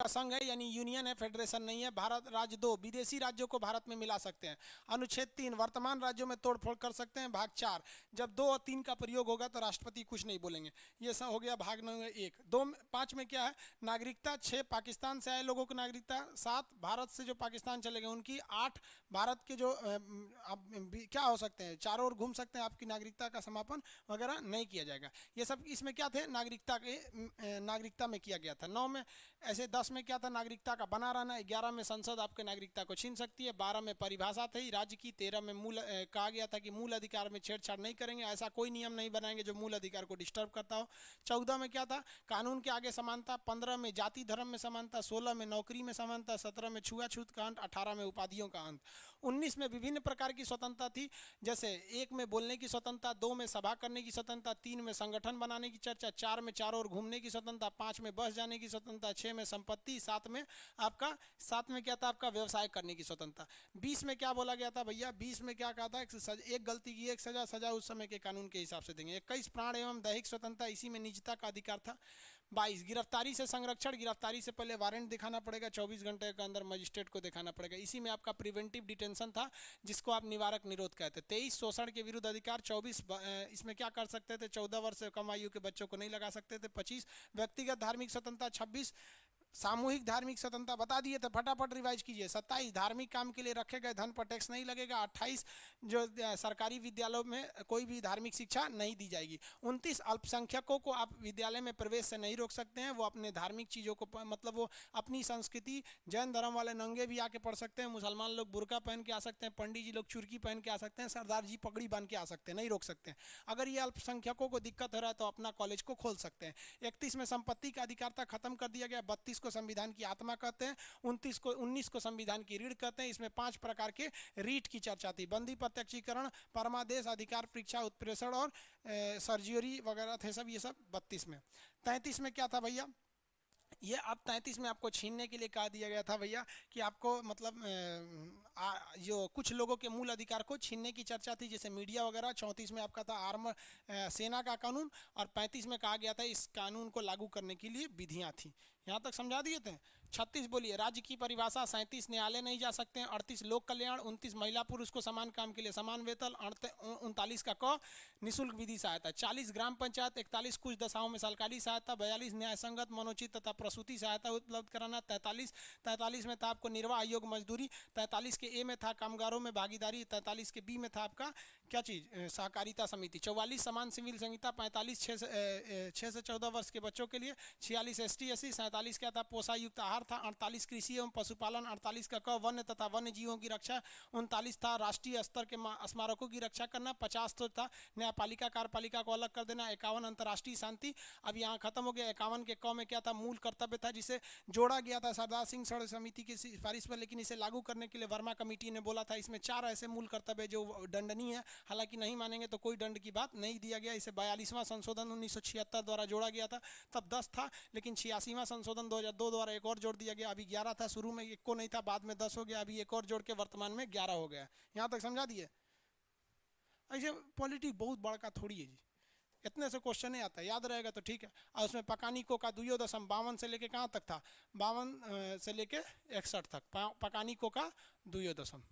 संघ है यानी यूनियन है, फेडरेशन नहीं है। भारत राज्य 2, विदेशी राज्यों को भारत में मिला सकते हैं। अनुच्छेद 3, वर्तमान राज्यों में तोड़फोड़ कर सकते हैं। भाग 4, जब 2 और 3 का प्रयोग होगा तो राष्ट्रपति कुछ नहीं बोलेंगे। ये सब हो गया भाग 9 में 1। 2 5 में क्या है, नागरिकता। 6, पाकिस्तान से आए लोगों को नागरिकता। 7, भारत से जो पाकिस्तान चले गए उनकी। 8, भारत के जो क्या हो सकते हैं, चारों ओर घूम सकते हैं, आपकी नागरिकता का समापन वगैरह नहीं किया जाएगा। ये सब इसमें क्या थे, नागरिकता में किया गया था। 9 में ऐसे 10 में क्या था, नागरिकता का बना रहना। 11 में संसद आपके नागरिकता को छीन सकती है। 12 में परिभाषा थी राज्य की। 13 में कहा गया था कि मूल अधिकार में छेड़छाड़ नहीं करेंगे, ऐसा कोई नियम नहीं बनाएंगे जो मूल अधिकार को डिस्टर्ब करता हो। 14 में क्या था, कानून के आगे समानता। 15 में जाति धर्म में समानता। 16 में नौकरी में समानता। 17 में छुआछूत का अंत। 18 में उपाधियों का अंत। 19 में विभिन्न प्रकार की स्वतंत्रता थी, जैसे 1 में बोलने की स्वतंत्रता। 2 में सभा करने की स्वतंत्रता। 3 में संगठन बनाने की चर्चा। 4 में चारों ओर घूमने की स्वतंत्रता। 5 में बस जाने की स्वतंत्रता। 6 में संपत्ति। 7 में क्या था, आपका व्यवसाय करने की स्वतंत्रता। 20 में क्या बोला गया था भैया, 20 में क्या कहा था, एक गलती की एक सजा, सजा उस समय के कानून के हिसाब से देंगे। 21 प्राण एवं दैहिक स्वतंत्रता, इसी में निजता का अधिकार था। 22 गिरफ्तारी से संरक्षण, गिरफ्तारी से पहले वारंट दिखाना पड़ेगा, 24 घंटे के अंदर मजिस्ट्रेट को दिखाना पड़ेगा। इसी में आपका प्रिवेंटिव डिटेंशन था, जिसको आप निवारक निरोध कहते हैं। 23 शोषण के विरुद्ध अधिकार। 24 इसमें क्या कर सकते थे, 14 वर्ष से कम आयु के बच्चों को नहीं लगा सकते थे। 25 व्यक्तिगत धार्मिक स्वतंत्रता। 26 सामूहिक धार्मिक स्वतंत्रता बता दिए थे, फटाफट रिवाइज कीजिए। 27 धार्मिक काम के लिए रखे गए धन पर टैक्स नहीं लगेगा। 28 जो सरकारी विद्यालयों में कोई भी धार्मिक शिक्षा नहीं दी जाएगी। 29 अल्पसंख्यकों को आप विद्यालय में प्रवेश से नहीं रोक सकते हैं, वो अपने धार्मिक चीज़ों को मतलब वो अपनी संस्कृति, जैन धर्म वाले नंगे भी आके पढ़ सकते हैं, मुसलमान लोग बुर्का पहन के आ सकते हैं, पंडित जी लोग चुरकी पहन के आ सकते हैं, सरदार जी पगड़ी बांध के आ सकते हैं, नहीं रोक सकते हैं। अगर ये अल्पसंख्यकों को दिक्कत हो रहा है तो अपना कॉलेज को खोल सकते हैं। 31 में संपत्ति का अधिकारता खत्म कर दिया गया। 32 को संविधान की आत्मा कहते हैं। 19 को संविधान की रीढ़ कहते हैं। इसमें 5 प्रकार के रीट की चर्चा थी, बंदी प्रत्यक्षीकरण, परमादेश, अधिकार परीक्षा, उत्प्रेषण और सर्जरी वगैरह थे सब, ये सब 32 में। 33 में क्या था भैया, ये अब 33 में आपको छीनने के लिए कहा दिया गया था भैया कि आपको मतलब जो कुछ लोगों के मूल अधिकार को छीनने की चर्चा थी, जैसे मीडिया वगैरह। 34 में आपका था आर्म सेना का कानून, और 35 में कहा गया था इस कानून को लागू करने के लिए विधियां थी। यहाँ तक समझा दिए थे। 36 बोलिए, राज्य की परिभाषा। 37 न्यायालय नहीं जा सकते हैं। 38 लोक कल्याण। 29 महिला पुरुष को समान काम के लिए समान वेतन। 39 का क निःशुल्क विधि सहायता। 40 ग्राम पंचायत। 41 कुछ दशाओं में सरकारी सहायता। 42 न्याय संगत, मनोचित तथा प्रसूति सहायता उपलब्ध कराना। 43 में था आपको निर्वाह आयोग मजदूरी। 43 के ए में था कामगारों में भागीदारी। 43 के बी में था आपका क्या चीज़, सहकारिता समिति। 44 समान सिविल संहिता। 45 6 से 14 वर्ष के बच्चों के लिए। 46 ST SC। 47 क्या था, पोषायुक्त आहार था। 48 कृषि एवं पशुपालन। 48 का क वन्य तथा वन्य जीवों की रक्षा। 39 था राष्ट्रीय स्तर के स्मारकों की रक्षा करना। 50 तो था न्यायपालिका कार्यपालिका को अलग कर देना। 51 अंतर्राष्ट्रीय शांति। अब यहाँ खत्म हो गया। 51 के क में क्या था, मूल कर्तव्य था, जिसे जोड़ा गया था सरदार सिंह समिति की सिफारिश पर, लेकिन इसे लागू करने के लिए वर्मा कमेटी ने बोला था इसमें 4 ऐसे मूल कर्तव्य जो दंडनीय है, हालांकि नहीं मानेंगे तो कोई दंड की बात नहीं दिया गया। इसे 42वां संशोधन 1976 द्वारा जोड़ा गया था, तब 10 था, लेकिन 86वां संशोधन 2002 द्वारा एक और जोड़ दिया गया। अभी 11 था, शुरू में 1 को नहीं था, बाद में 10 हो गया, अभी एक और जोड़ के वर्तमान में 11 हो गया। यहाँ तक समझा दिए। ऐसे पॉलिटिक्स बहुत बड़ा थोड़ी है जी, इतने से क्वेश्चन नहीं आता, याद रहेगा तो ठीक है। और उसमें पकानिको का 52 से लेके कहाँ तक था, 52 से लेके 61 तक, पकानिको का 52।